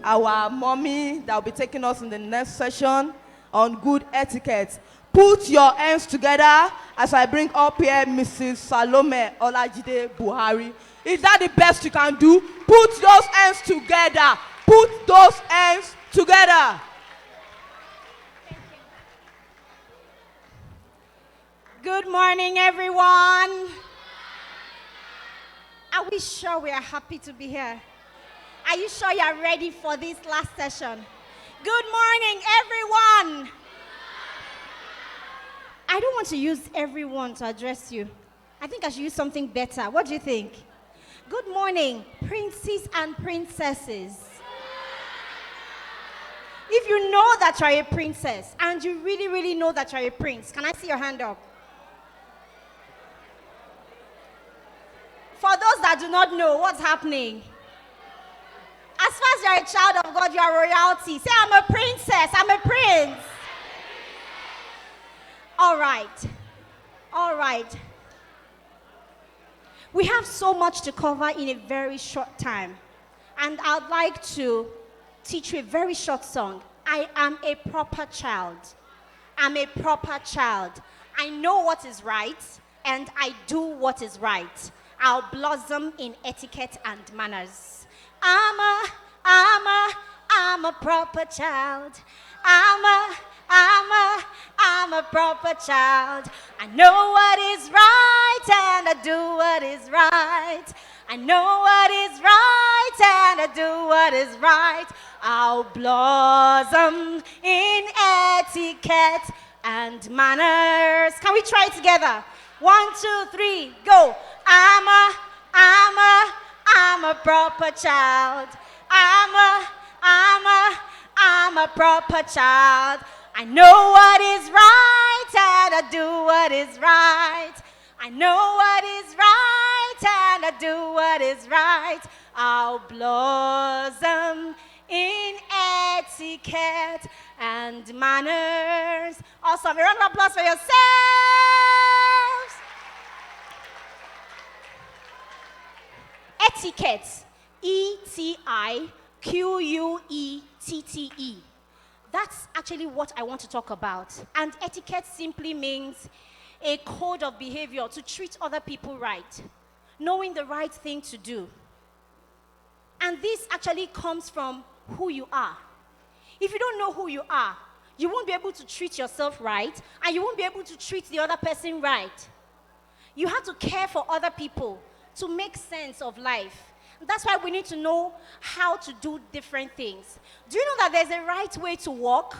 our mommy that will be taking us in the next session on good etiquette. Put your hands together as I bring up here Mrs. Salome Olajide-Buari. Is that the best you can do? Put those hands together. Put those hands together. Good morning, everyone. Are we sure we are happy to be here? Are you sure you are ready for this last session? Good morning, everyone. I don't want to use everyone to address you. I think I should use something better. What do you think? Good morning, princes and princesses. If you know that you're a princess and you really, really know that you're a prince, can I see your hand up? For those that do not know what's happening, as far as you're a child of God, you are royalty. Say, I'm a princess, I'm a prince. All right. All right. We have so much to cover in a very short time. And I'd like to teach you a very short song. I am a proper child. I'm a proper child. I know what is right, and I do what is right. I'll blossom in etiquette and manners. I'm a proper child. I'm a proper child. I know what is right and I do what is right. I know what is right and I do what is right. I'll blossom in etiquette and manners. Can we try it together? 1, 2, 3, go. I'm a proper child. I'm a proper child. I know what is right and I do what is right. I know what is right and I do what is right. I'll blossom in etiquette and manners. Awesome. A round of applause for yourselves. Etiquette. E-T-I-Q-U-E-T-T-E. That's actually what I want to talk about. And etiquette simply means a code of behavior to treat other people right, knowing the right thing to do. And this actually comes from who you are. If you don't know who you are, you won't be able to treat yourself right, and you won't be able to treat the other person right. You have to care for other people to make sense of life. That's why we need to know how to do different things. Do you know that there's a right way to walk?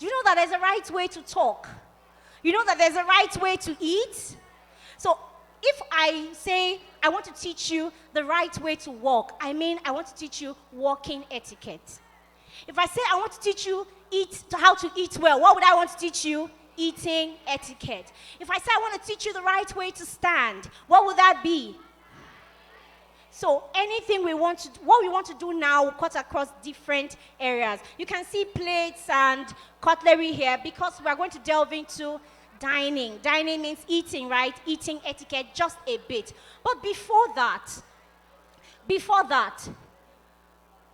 Do you know that there's a right way to talk? You know that there's a right way to eat? So if I say I want to teach you the right way to walk, I mean I want to teach you walking etiquette. If I say I want to teach you how to eat well, what would I want to teach you? Eating etiquette. If I say I want to teach you the right way to stand, what would that be? So anything what we want to do now will cut across different areas. You can see plates and cutlery here because we are going to delve into dining. Dining means eating, right? Eating etiquette just a bit. But before that,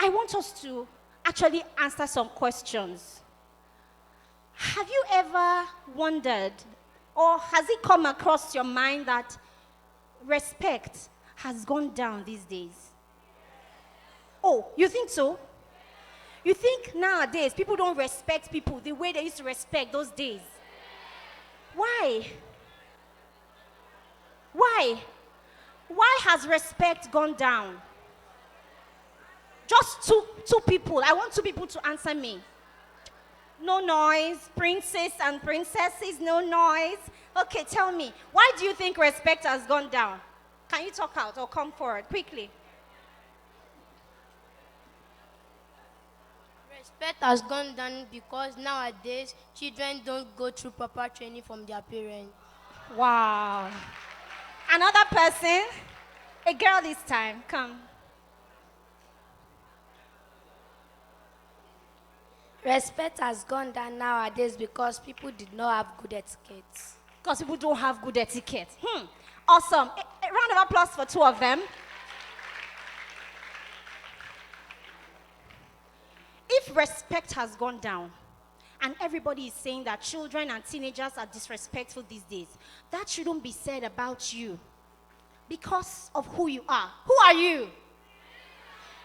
I want us to actually answer some questions. Have you ever wondered, or has it come across your mind that respect has gone down these days? Oh, you think so? You think nowadays people don't respect people the way they used to respect those days? Why? Why? Why has respect gone down? Just two people. I want 2 people to answer me. No noise. Princes and princesses, no noise. Okay, tell me. Why do you think respect has gone down? Can you talk out or come forward quickly? Respect has gone down because nowadays children don't go through proper training from their parents. Wow. Another person, a girl this time, come. Respect has gone down nowadays because people did not have good etiquette. Because people don't have good etiquette. Awesome. A round of applause for 2 of them. if respect has gone down, and everybody is saying that children and teenagers are disrespectful these days, that shouldn't be said about you because of who you are. Who are you?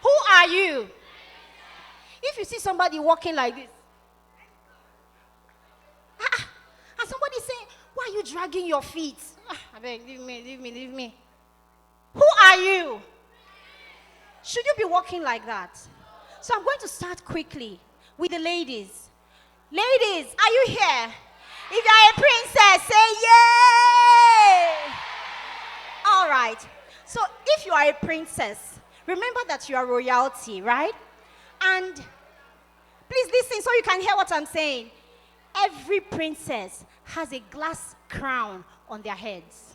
Who are you? If you see somebody walking like this, and somebody saying, why are you dragging your feet? I beg, leave me. Who are you? Should you be walking like that? So I'm going to start quickly with the ladies. Ladies, are you here? If you're a princess, say yay! All right. So if you are a princess, remember that you are royalty, right? And please listen so you can hear what I'm saying. Every princess has a glass crown on their heads.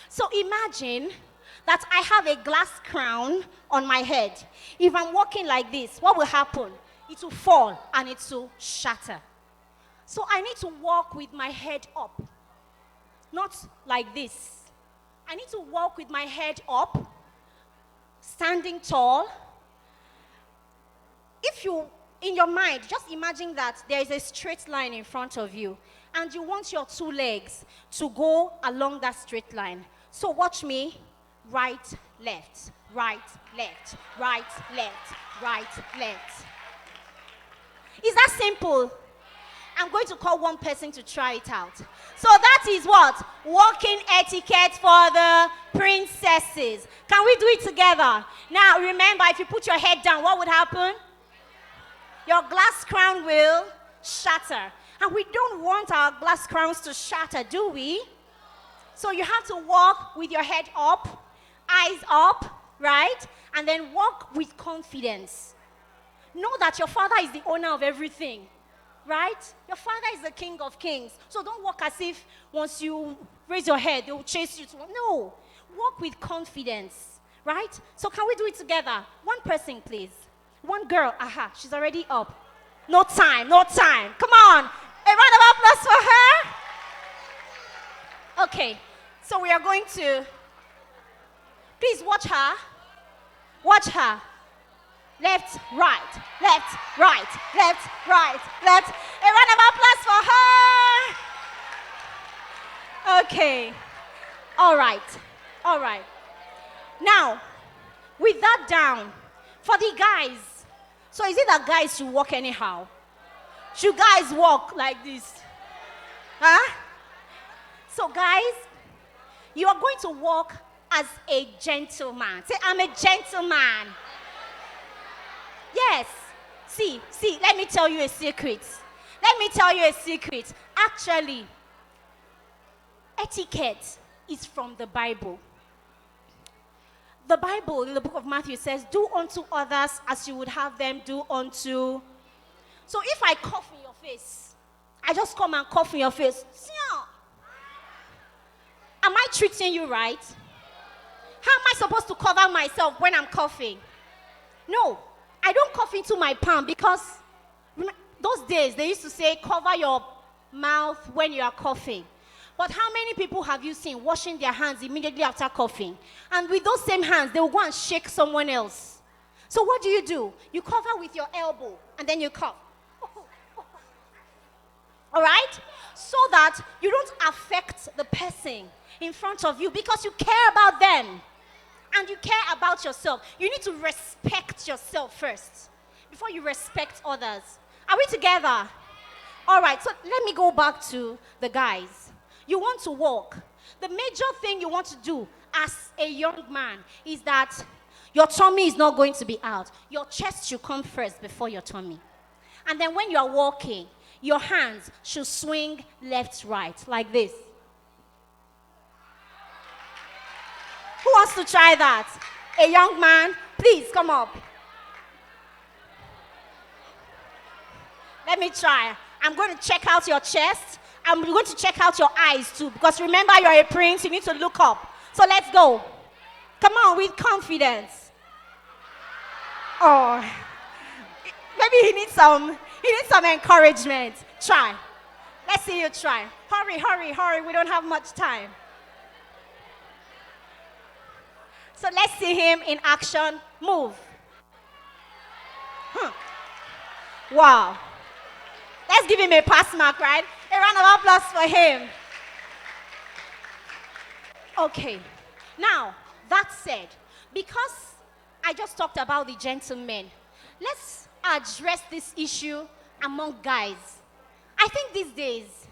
So imagine that I have a glass crown on my head. If I'm walking like this, what will happen? It will fall and it will shatter. So I need to walk with my head up, not like this. I need to walk with my head up, standing tall. If you, in your mind, just imagine that there is a straight line in front of you and you want your two legs to go along that straight line. So watch me. Right, left, right, left, right, left, right, left. Is that simple? I'm going to call one person to try it out. So that is what? Walking etiquette for the princesses. Can we do it together? Now remember, if you put your head down, what would happen? Your glass crown will shatter. And we don't want our glass crowns to shatter, do we? So you have to walk with your head up, eyes up, right? And then walk with confidence. Know that your father is the owner of everything, right? Your father is the king of kings. So don't walk as if once you raise your head, they will chase you. No, walk with confidence, right? So can we do it together? One person, please. One girl, she's already up. No time. Come on. A round of applause for her. Okay, so we are going to, please watch her. Watch her. Left, right, left, right, left, right, left. A round of applause for her. Okay. All right. Now, with that down, for the guys, so is it that guys should walk anyhow? Should guys walk like this? Huh? So guys, you are going to walk as a gentleman. Say, I'm a gentleman. Yes. See, let me tell you a secret. Actually, etiquette is from the Bible. The Bible in the book of Matthew says, do unto others as you would have them do unto. So if I cough in your face, I just come and cough in your face. Am I treating you right? How am I supposed to cover myself when I'm coughing? No, I don't cough into my palm because those days they used to say cover your mouth when you are coughing. But how many people have you seen washing their hands immediately after coughing? And with those same hands, they will go and shake someone else. So what do? You cover with your elbow and then you cough. All right? So that you don't affect the person in front of you because you care about them and you care about yourself. You need to respect yourself first before you respect others. Are we together? All right, so let me go back to the guys. You want to walk. The major thing you want to do as a young man is that your tummy is not going to be out. Your chest should come first before your tummy. And then when you are walking, your hands should swing left, right, like this. Who wants to try that? A young man, please come up. Let me try. I'm going to check out your chest. I'm going to check out your eyes too, because remember you're a prince, you need to look up. So let's go. Come on, with confidence. Oh, maybe he needs some encouragement. Try. Let's see you try. Hurry, we don't have much time. So let's see him in action. Move. Wow. Let's give him a pass mark, right? A round of applause for him. Okay. Now, that said, because I just talked about the gentlemen, let's address this issue among guys. I think these days,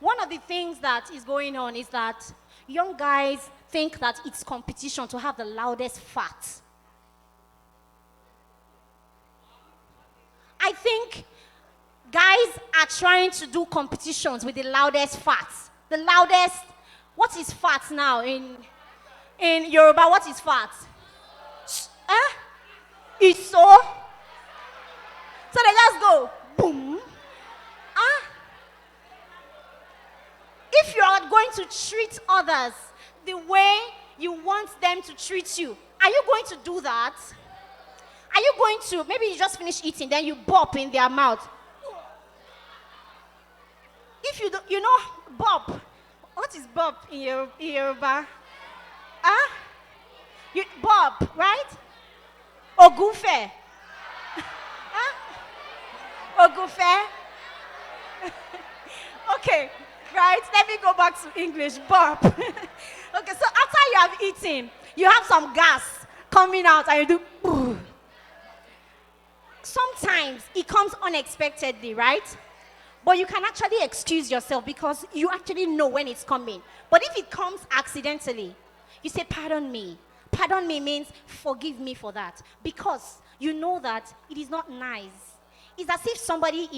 one of the things that is going on is that young guys think that it's competition to have the loudest fart. I think guys are trying to do competitions with the loudest farts. The loudest, what is fart now in Yoruba? What is fart? It's so. So they just go boom. If you are going to treat others the way you want them to treat you, are you going to do that? Are you going to, maybe you just finish eating, then you bop in their mouth. If you don't, you know, bop. What is bop in Yoruba? You bop, right? Ogufe. Ogufe. Okay, right? Let me go back to English. Bop. Okay, so after you have eaten, you have some gas coming out and you do. Ooh. Sometimes it comes unexpectedly, right? But you can actually excuse yourself because you actually know when it's coming. But if it comes accidentally, you say, pardon me. Pardon me means forgive me for that. Because you know that it is not nice. It's as if somebody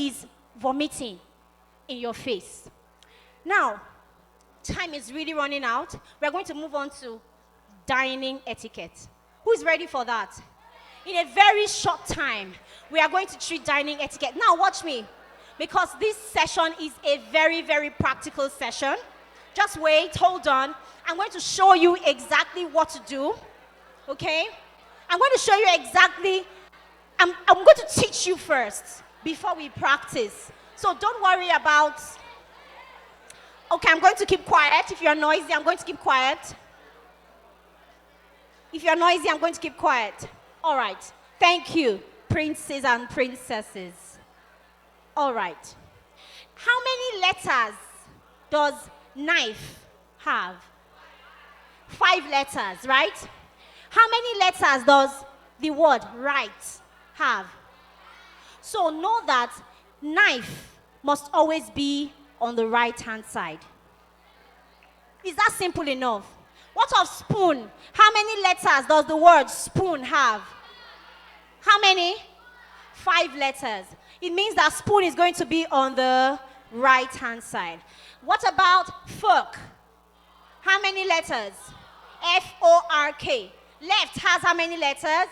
is vomiting in your face. Now, time is really running out. We're going to move on to dining etiquette. Who is ready for that? In a very short time, we are going to treat dining etiquette. Now, watch me, because this session is a very, very practical session. Just wait, hold on. I'm going to show you exactly what to do, okay? I'm going to show you exactly, I'm going to teach you first before we practice. So don't worry about, okay, I'm going to keep quiet. If you're noisy, I'm going to keep quiet. If you're noisy, I'm going to keep quiet. All right. Thank you, princes and princesses. All right. How many letters does knife have? 5 letters, right? How many letters does the word right have? So know that knife must always be on the right-hand side. Is that simple enough? What of spoon? How many letters does the word spoon have? How many? 5 letters. It means that spoon is going to be on the right-hand side. What about fork? How many letters? F-O-R-K. Left has how many letters?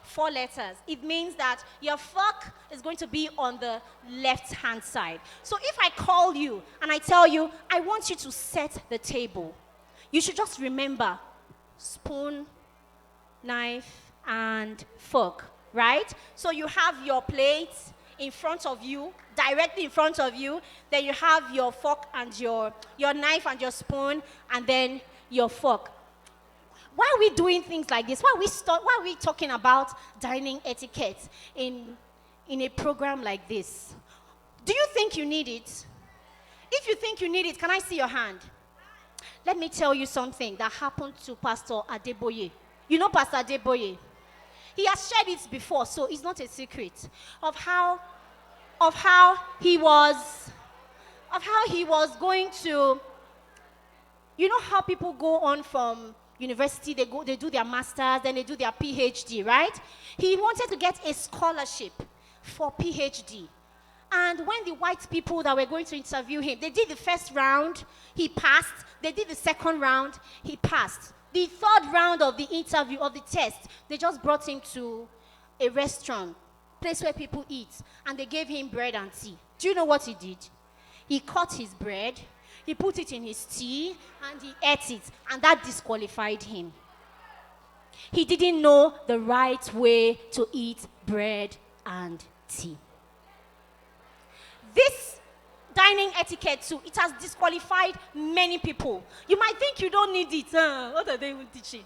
4 letters. It means that your fork is going to be on the left-hand side. So if I call you and I tell you, I want you to set the table, you should just remember spoon, knife, and fork, right? So you have your plate in front of you, directly in front of you. Then you have your fork and your knife and your spoon, and then your fork. Why are we doing things like this? Why are we talking about dining etiquette in a program like this? Do you think you need it? If you think you need it, can I see your hand? Let me tell you something that happened to Pastor Adeboye. You know Pastor Adeboye? He has shared it before, so it's not a secret of how he was going to, you know how people go on from university, they do their masters, then they do their PhD, right? He wanted to get a scholarship for PhD. And when the white people that were going to interview him, they did the first round, he passed. They did the second round, he passed. The third round of the interview, of the test, they just brought him to a restaurant, place where people eat, and they gave him bread and tea. Do you know what he did? He cut his bread, he put it in his tea, and he ate it, and that disqualified him. He didn't know the right way to eat bread and tea. This dining etiquette too, it has disqualified many people. You might think you don't need it. What are they even teaching?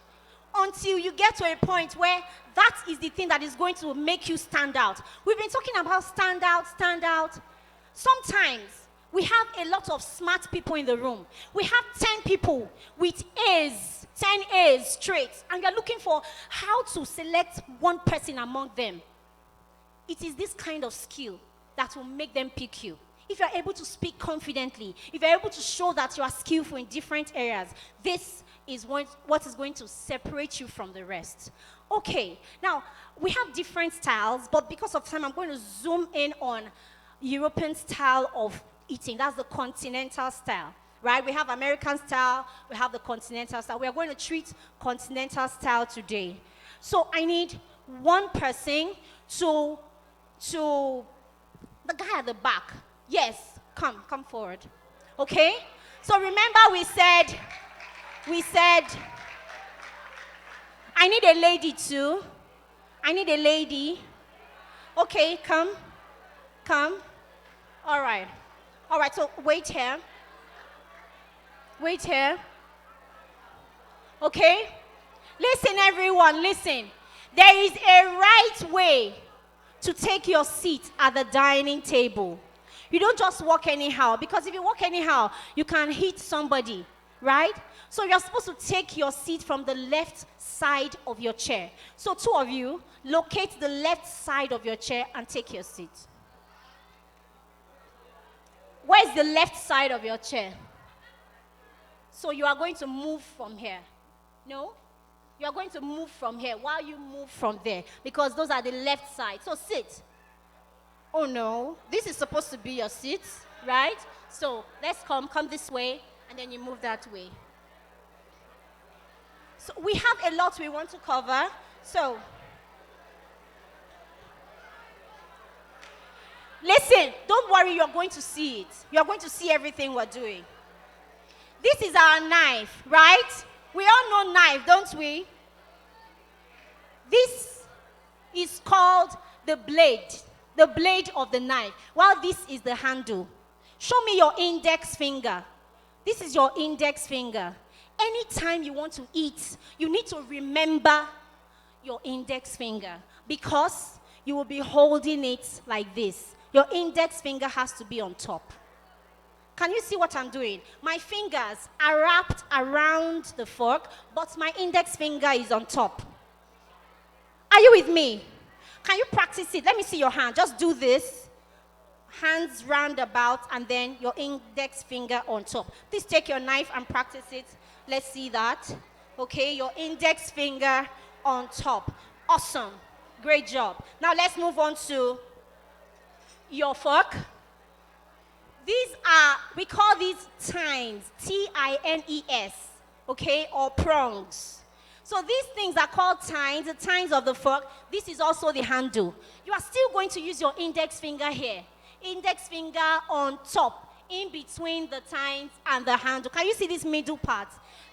until you get to a point where that is the thing that is going to make you stand out. We've been talking about stand out. Sometimes we have a lot of smart people in the room. We have 10 people with A's, 10 A's straight, and you're looking for how to select one person among them. It is this kind of skill that will make them pick you. If you're able to speak confidently, if you're able to show that you are skillful in different areas, this is what is going to separate you from the rest. Okay, now we have different styles, but because of time, I'm going to zoom in on European style of eating. That's the continental style, right? We have American style, we have the continental style. We are going to treat continental style today. So I need one person to the guy at the back. Yes, come forward. Okay? So remember we said, I need a lady too. I need a lady. Okay, come. All right, so wait here. Okay? Listen, everyone, listen. There is a right way to take your seat at the dining table. You don't just walk anyhow, because if you walk anyhow, you can hit somebody, right? So you're supposed to take your seat from the left side of your chair. So 2 of you, locate the left side of your chair and take your seat. Where's the left side of your chair? So you are going to move from here. No? You are going to move from here while you move from there, because those are the left side. So sit. Oh no, this is supposed to be your seat, right? So let's come this way, and then you move that way. So we have a lot we want to cover. So listen, don't worry, you're going to see it. You're going to see everything we're doing. This is our knife, right? We all know knife, don't we? This is called the blade of the knife, while this is the handle. Show me your index finger. This is your index finger. Anytime you want to eat, you need to remember your index finger, because you will be holding it like this. Your index finger has to be on top. Can you see what I'm doing? My fingers are wrapped around the fork, but my index finger is on top. Are you with me? Can you practice it? Let me see your hand. Just do this. Hands round about, and then your index finger on top. Please take your knife and practice it. Let's see that. Okay, your index finger on top. Awesome. Great job. Now let's move on to your fork. We call these tines, T-I-N-E-S, okay, or prongs. So these things are called tines, the tines of the fork. This is also the handle. You are still going to use your index finger here. Index finger on top, in between the tines and the handle. Can you see this middle part?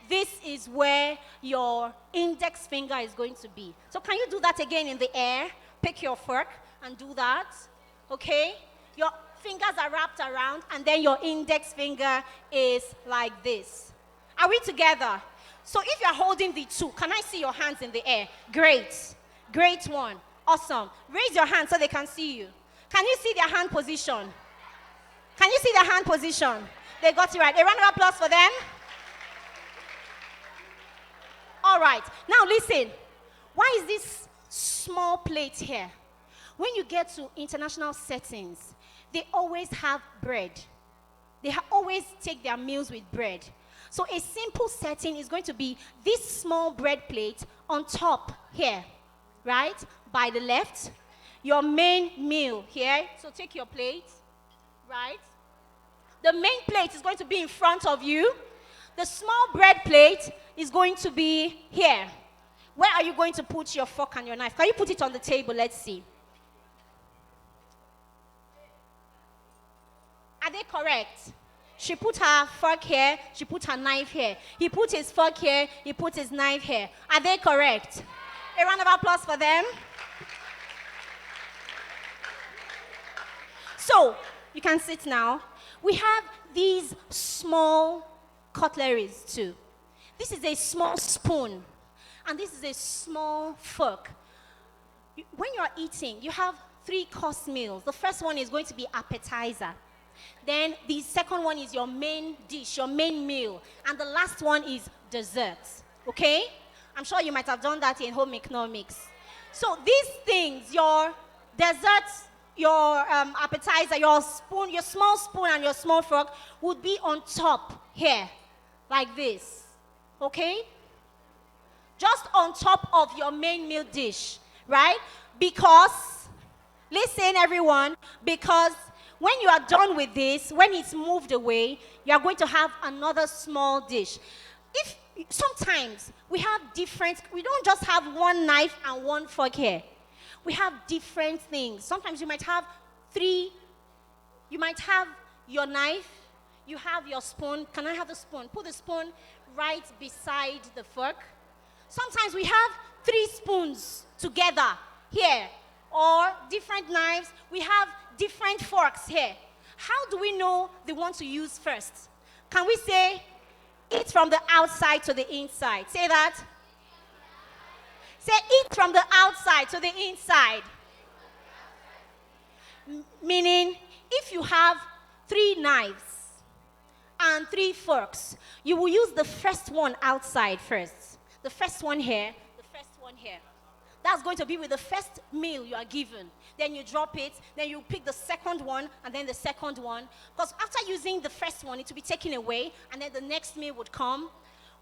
This is where your index finger is going to be. So can you do that again in the air? Pick your fork and do that, okay? Your fingers are wrapped around, and then your index finger is like this. Are we together? So if you're holding the 2, can I see your hands in the air? Great. Great one. Awesome. Raise your hand so they can see you. Can you see their hand position? Can you see their hand position? They got it right. A round of applause for them. All right. Now listen. Why is this small plate here? When you get to international settings, they always have bread. They always take their meals with bread. So a simple setting is going to be this small bread plate on top here, right? By the left. Your main meal here. So take your plate, right? The main plate is going to be in front of you. The small bread plate is going to be here. Where are you going to put your fork and your knife? Can you put it on the table? Let's see. Are they correct? She put her fork here, she put her knife here. He put his fork here, he put his knife here. Are they correct? A round of applause for them. So, you can sit now. We have these small cutleries too. This is a small spoon. And this is a small fork. When you're eating, you have 3-course meals. The first one is going to be appetizer. Then the second one is your main dish, your main meal. And the last one is dessert. Okay? I'm sure you might have done that in home economics. So these things, your dessert, your appetizer, your spoon, your small spoon and your small fork would be on top here, like this. Okay? Just on top of your main meal dish, right? Because, listen everyone, because when you are done with this, when it's moved away, you are going to have another small dish. If sometimes we don't just have one knife and one fork here. We have different things. Sometimes you might have 3. You might have your knife, you have your spoon. Can I have the spoon? Put the spoon right beside the fork. Sometimes we have 3 spoons together here, or different knives. We have different forks here. How do we know the one to use first? Can we say, eat from the outside to the inside? Say that. Say, eat from the outside to the inside. Meaning, if you have 3 knives and 3 forks, you will use the first one outside first. The first one here, the first one here. That's going to be with the first meal you are given. Then you drop it, then you pick the second one, and then the second one. Because after using the first one, it will be taken away, and then the next meal would come.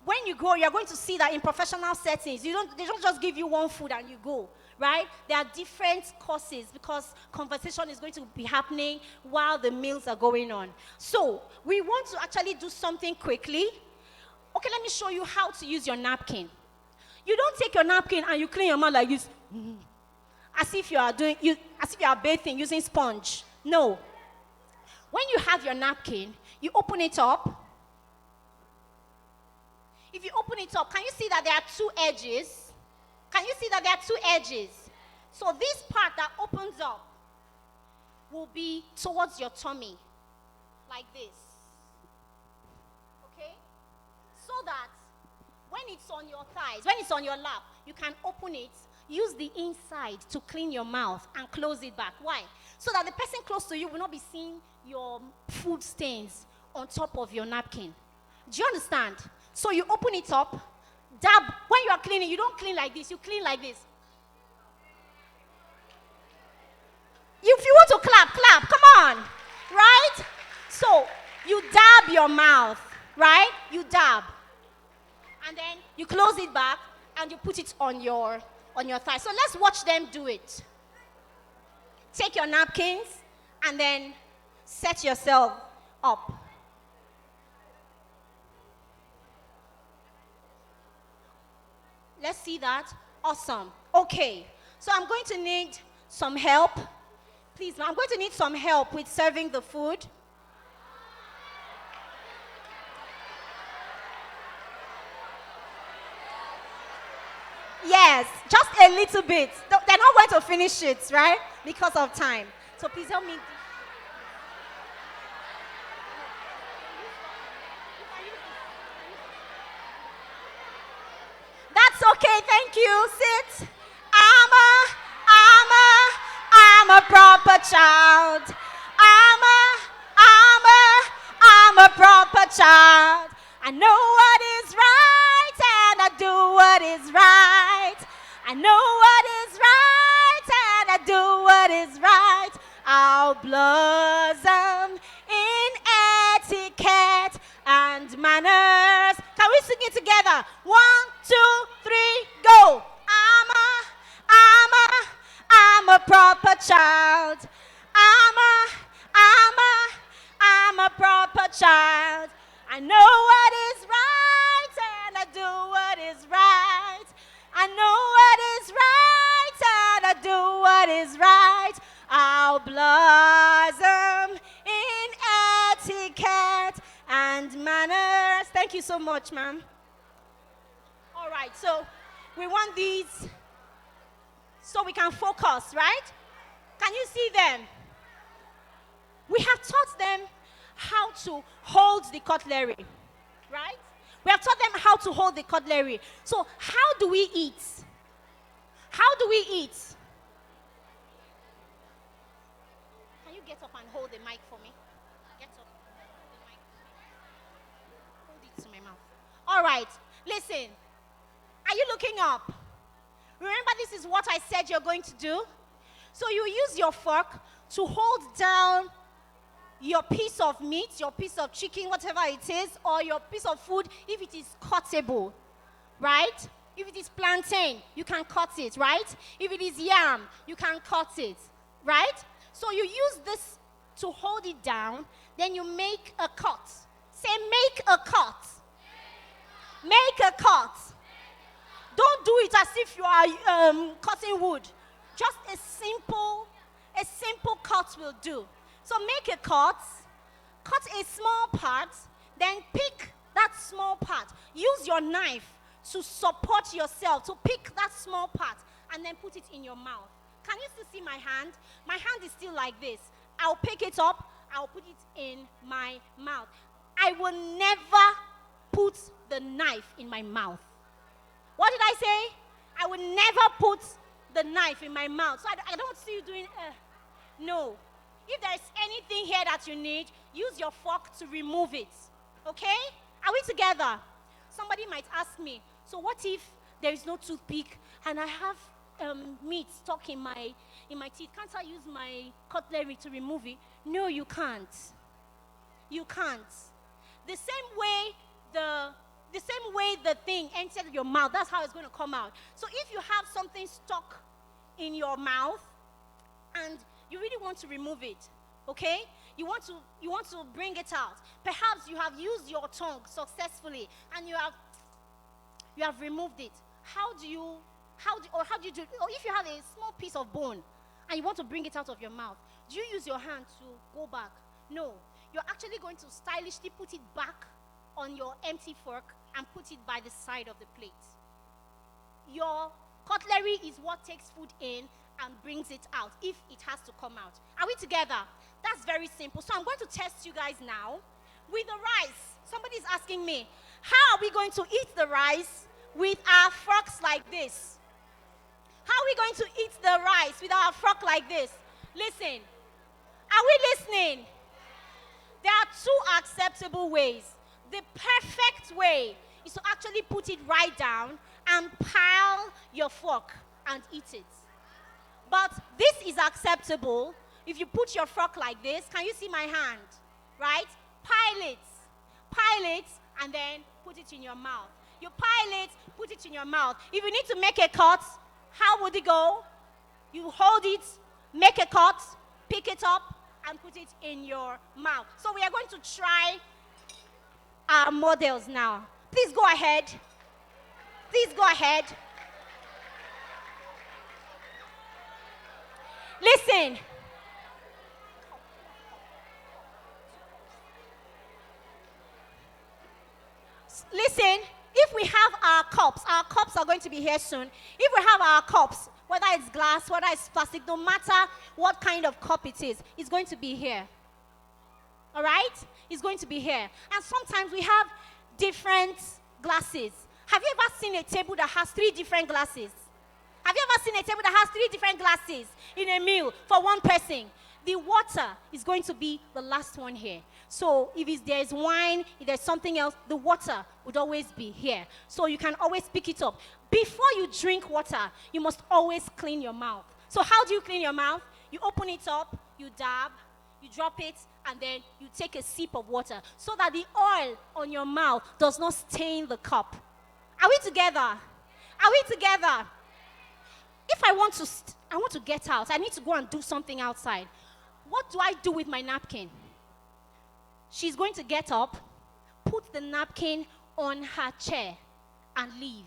When you go, you're going to see that in professional settings, they don't just give you one food and you go, right? There are different courses because conversation is going to be happening while the meals are going on. So we want to actually do something quickly. Okay, let me show you how to use your napkin. You don't take your napkin and you clean your mouth like this, as if you are bathing using sponge. No. When you have your napkin, you open it up. If you open it up, can you see that there are 2 edges? Can you see that there are 2 edges? So this part that opens up will be towards your tummy, like this. Okay? So that when it's on your thighs, when it's on your lap, you can open it, use the inside to clean your mouth and close it back. Why? So that the person close to you will not be seeing your food stains on top of your napkin. Do you understand? So you open it up, dab. When you are cleaning, you don't clean like this, you clean like this. If you want to clap, clap, come on, right? So you dab your mouth, right? You dab. And then you close it back and you put it on your thigh. So let's watch them do it. Take your napkins and then set yourself up. Let's see that. Awesome. Okay. So I'm going to need some help. Please, I'm going to need some help with serving the food. Yes, just a little bit. They're not going to finish it, right? Because of time. So please help me. That's okay, thank you. Sit. I'm a proper child. I'm a proper child. I know what is right and I do what is right. I know what is right and I do what is right. I'll blossom in etiquette and manners. Can we sing it together? 1, 2, 3, go. I'm a proper child. I'm a proper child. I know what is right and I do what is right. I know what is right and I do what is right. I'll blossom in etiquette and manners. Thank you so much, ma'am. All right, so we want these so we can focus, right? Can you see them? We have taught them how to hold the cutlery, right? We have taught them how to hold the cutlery. So how do we eat? How do we eat? Can you get up and hold the mic for me? Get up. Hold the mic. Hold it to my mouth. All right. Listen. Are you looking up? Remember, this is what I said you're going to do. So you use your fork to hold down your piece of meat, your piece of chicken, whatever it is, or your piece of food if it is cuttable, right? If it is plantain, you can cut it, right? If it is yam, you can cut it, right? So you use this to hold it down, then you make a cut. Say, make a cut. Make a cut. Don't do it as if you are cutting wood. Just a simple cut will do. So make a cut a small part, then pick that small part. Use your knife to support yourself, to pick that small part, and then put it in your mouth. Can you still see my hand? My hand is still like this. I'll pick it up, I'll put it in my mouth. I will never put the knife in my mouth. What did I say? I will never put the knife in my mouth. So I don't see you doing, no. If there is anything here that you need, use your fork to remove it. Okay? Are we together? Somebody might ask me, so what if there is no toothpick and I have meat stuck in my teeth? Can't I use my cutlery to remove it? No, you can't. You can't. The same way the thing entered your mouth, that's how it's going to come out. So if you have something stuck in your mouth and you really want to remove it, okay? You want to bring it out. Perhaps you have used your tongue successfully and you have removed it. How do you do it? Or if you have a small piece of bone and you want to bring it out of your mouth, do you use your hand to go back? No. You're actually going to stylishly put it back on your empty fork and put it by the side of the plate. Your cutlery is what takes food in and brings it out if it has to come out. Are we together? That's very simple. So I'm going to test you guys now with the rice. Somebody is asking me, how are we going to eat the rice with our forks like this? How are we going to eat the rice with our fork like this? Listen. Are we listening? There are two acceptable ways. The perfect way is to actually put it right down and pile your fork and eat it. But this is acceptable if you put your fork like this. Can you see my hand? Right? Pile it, and then put it in your mouth. You pile it, put it in your mouth. If you need to make a cut, how would it go? You hold it, make a cut, pick it up, and put it in your mouth. So we are going to try our models now. Please go ahead. Please go ahead. Listen. Listen, if we have our cups are going to be here soon. If we have our cups, whether it's glass, whether it's plastic, no matter what kind of cup it is, it's going to be here. All right? It's going to be here. And sometimes we have different glasses. Have you ever seen a table that has 3 different glasses? Have you ever seen a table that has 3 different glasses in a meal for one person? The water is going to be the last one here. So if there is wine, if there's something else, the water would always be here. So you can always pick it up. Before you drink water, you must always clean your mouth. So how do you clean your mouth? You open it up, you dab, you drop it, and then you take a sip of water so that the oil on your mouth does not stain the cup. Are we together? Are we together? If I want to get out, I need to go and do something outside. What do I do with my napkin? She's going to get up, put the napkin on her chair, and leave.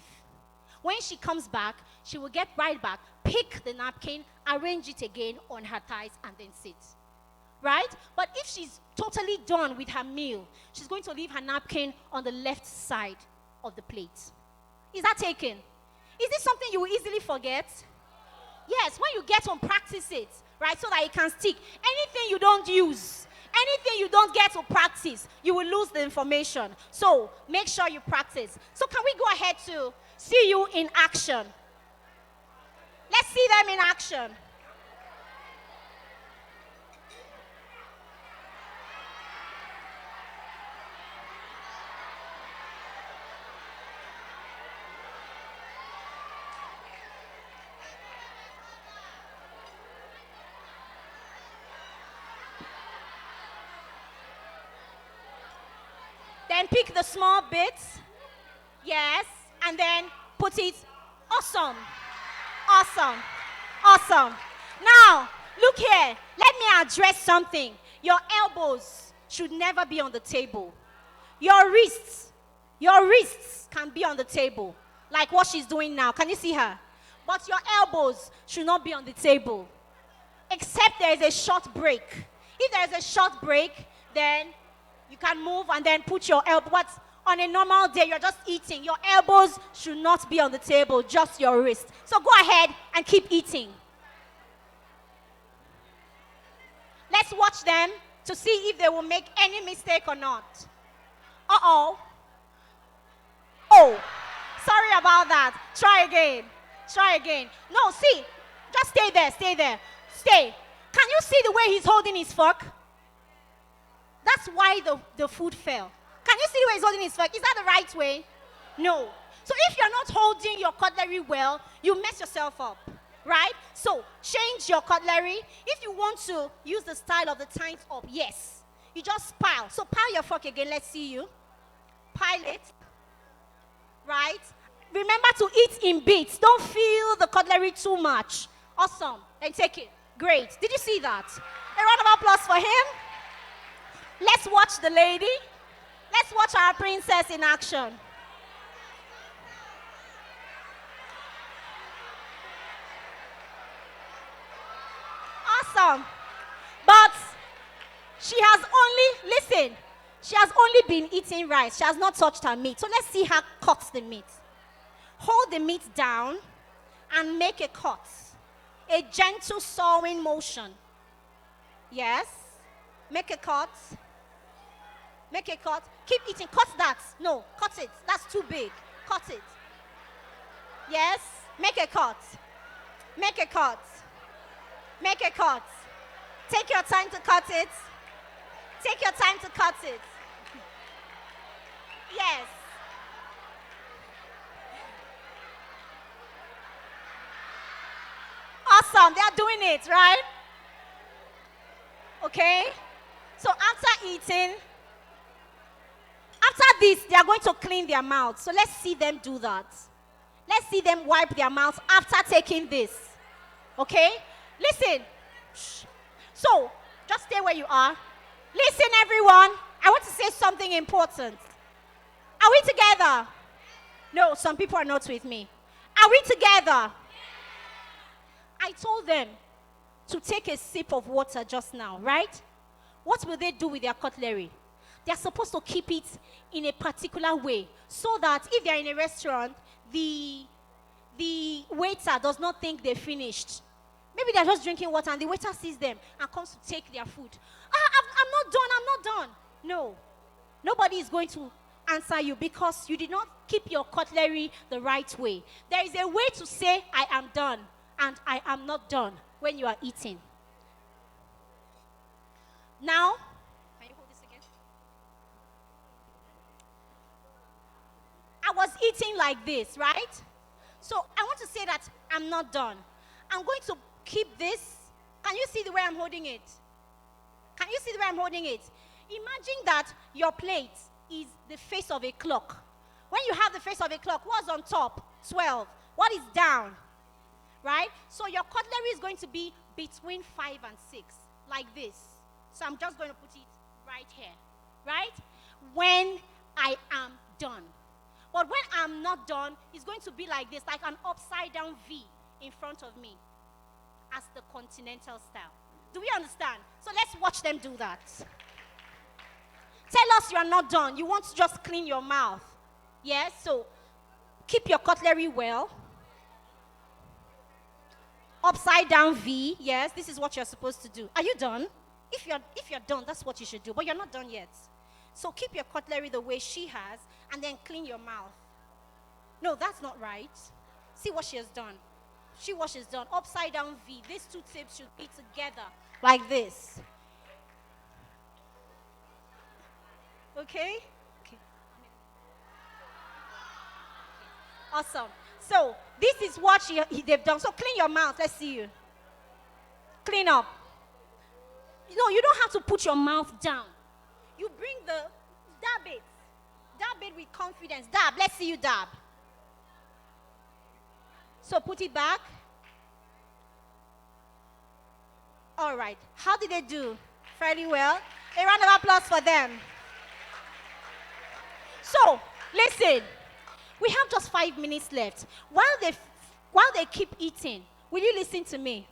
When she comes back, she will get right back, pick the napkin, arrange it again on her thighs, and then sit. Right? But if she's totally done with her meal, she's going to leave her napkin on the left side of the plate. Is that taken? Is this something you will easily forget? Yes, when you get home, practice it, right, so that it can stick. Anything you don't use, Anything you don't get to practice, you will lose the information. So make sure you practice. So can we go ahead to see you in action? Let's see them in action. Then pick the small bits. Yes. And then put it. Awesome. Awesome. Awesome. Now, look here. Let me address something. Your elbows should never be on the table. Your wrists can be on the table. Like what she's doing now. Can you see her? But your elbows should not be on the table. Except there is a short break. If there is a short break, then you can move and then put your elbow. But on a normal day, you're just eating. Your elbows should not be on the table, just your wrist. So go ahead and keep eating. Let's watch them to see if they will make any mistake or not. Uh-oh. Oh, sorry about that. Try again. Try again. No, see. Just stay there. Stay there. Stay. Can you see the way he's holding his fork? That's why the food fell. Can you see the way he's holding his fork? Is that the right way? No. So if you're not holding your cutlery well, you mess yourself up. Right? So change your cutlery. If you want to use the style of the times up, yes. You just pile. So pile your fork again. Let's see you. Pile it. Right? Remember to eat in bits. Don't fill the cutlery too much. Awesome. Then take it. Great. Did you see that? A round of applause for him. Let's watch the lady. Let's watch our princess in action. Awesome. But she has only been eating rice. She has not touched her meat. So let's see her cut the meat. Hold the meat down and make a cut. A gentle sawing motion. Yes. Make a cut. Make a cut. Keep eating. Cut that. No, cut it. That's too big. Cut it. Yes. Make a cut. Make a cut. Make a cut. Take your time to cut it. Take your time to cut it. Yes. Awesome. They are doing it, right? Okay. So after eating, after this, they are going to clean their mouth. So let's see them do that. Let's see them wipe their mouth after taking this. Okay? Listen. Shh. So, just stay where you are. Listen, everyone. I want to say something important. Are we together? No, some people are not with me. Are we together? I told them to take a sip of water just now, right? What will they do with their cutlery? They're supposed to keep it in a particular way so that if they're in a restaurant, the waiter does not think they finished. Maybe they're just drinking water and the waiter sees them and comes to take their food. I'm not done. No. Nobody is going to answer you because you did not keep your cutlery the right way. There is a way to say, I am done and I am not done when you are eating. Now, can you hold this again? I was eating like this, right? So I want to say that I'm not done. I'm going to keep this. Can you see the way I'm holding it? Can you see the way I'm holding it? Imagine that your plate is the face of a clock. When you have the face of a clock, what's on top? 12. What is down? Right? So your cutlery is going to be between 5 and 6, like this. So I'm just going to put it right here. Right? When I am done. But when I'm not done, it's going to be like this, like an upside down V in front of me, as the continental style. Do we understand? So let's watch them do that. Tell us you are not done. You want to just clean your mouth. Yes? So keep your cutlery well. Upside down V. Yes, this is what you're supposed to do. Are you done? if you're done, that's what you should do. But you're not done yet. So keep your cutlery the way she has, and then clean your mouth. No, that's not right. See what she has done. See what she's done. Upside down V. These two tips should be together like this. Okay? Okay. Awesome. So this is what they've done. So clean your mouth. Let's see you. Clean up. No, you don't have to put your mouth down. You bring dab it. Dab it with confidence. Dab. Let's see you dab. So put it back. All right. How did they do? Fairly well. A round of applause for them. So, listen. We have just 5 minutes left. While they keep eating, will you listen to me?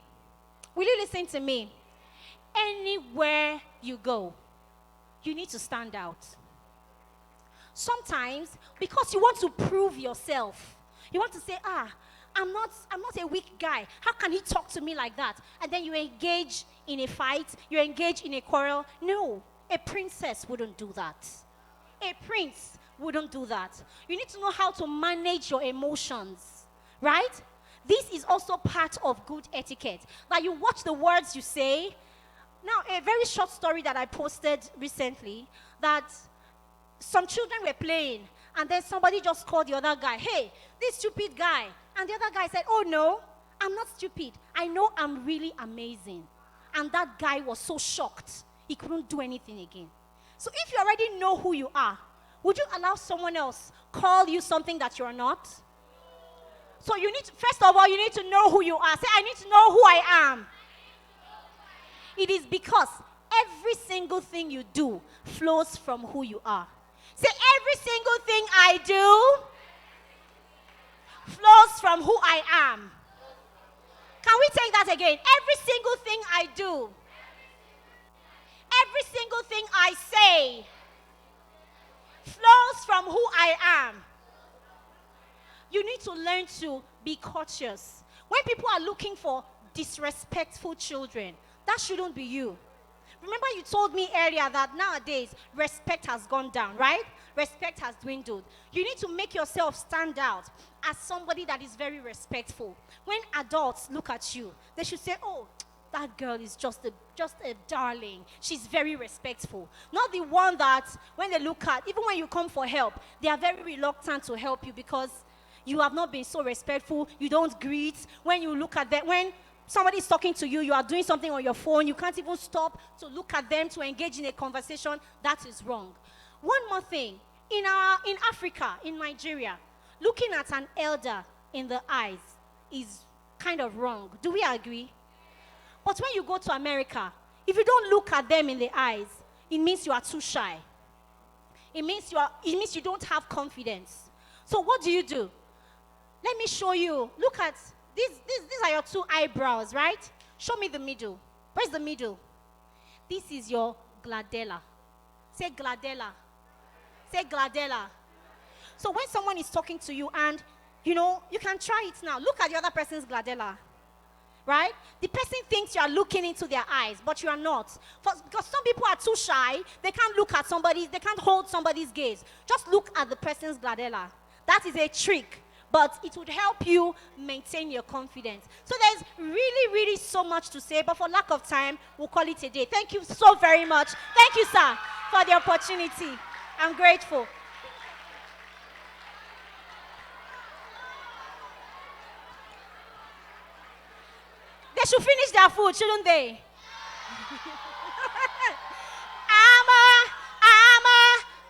Will you listen to me? Anywhere you go, you need to stand out. Sometimes, because you want to prove yourself, you want to say, I'm not a weak guy. How can he talk to me like that? And then you engage in a fight, you engage in a quarrel. No, a princess wouldn't do that. A prince wouldn't do that. You need to know how to manage your emotions, right? This is also part of good etiquette. That you watch the words you say. Now, a very short story that I posted recently, that some children were playing, and then somebody just called the other guy, hey, this stupid guy. And the other guy said, oh no, I'm not stupid. I know I'm really amazing. And that guy was so shocked, he couldn't do anything again. So if you already know who you are, would you allow someone else call you something that you're not? So you need to, first of all, you need to know who you are. Say, I need to know who I am. It is because every single thing you do flows from who you are. Say, every single thing I do flows from who I am. Can we take that again? Every single thing I do, every single thing I say flows from who I am. You need to learn to be cautious. When people are looking for disrespectful children, that shouldn't be you. Remember you told me earlier that nowadays respect has gone down, right? Respect has dwindled. You need to make yourself stand out as somebody that is very respectful. When adults look at you, they should say, oh, that girl is just a darling. She's very respectful. Not the one that when they look at, even when you come for help, they are very reluctant to help you because you have not been so respectful. You don't greet. When you look at them, when somebody is talking to you, you are doing something on your phone, you can't even stop to look at them, to engage in a conversation. That is wrong. One more thing. In Africa, in Nigeria, looking at an elder in the eyes is kind of wrong. Do we agree? But when you go to America, if you don't look at them in the eyes, it means you are too shy. It means you don't have confidence. So what do? Let me show you. Look at these are your two eyebrows, right? Show me the middle. Where's the middle? This is your gladella. Say gladella. Say gladella. So when someone is talking to you and, you can try it now. Look at the other person's gladella. Right? The person thinks you are looking into their eyes, but you are not. Because some people are too shy. They can't look at somebody. They can't hold somebody's gaze. Just look at the person's gladella. That is a trick. But it would help you maintain your confidence. So there's really, really so much to say. But for lack of time, we'll call it a day. Thank you so very much. Thank you, sir, for the opportunity. I'm grateful. They should finish their food, shouldn't they?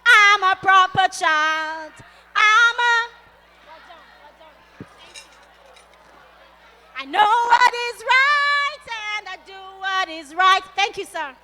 I'm a proper child. I know what is right and I do what is right. Thank you, sir.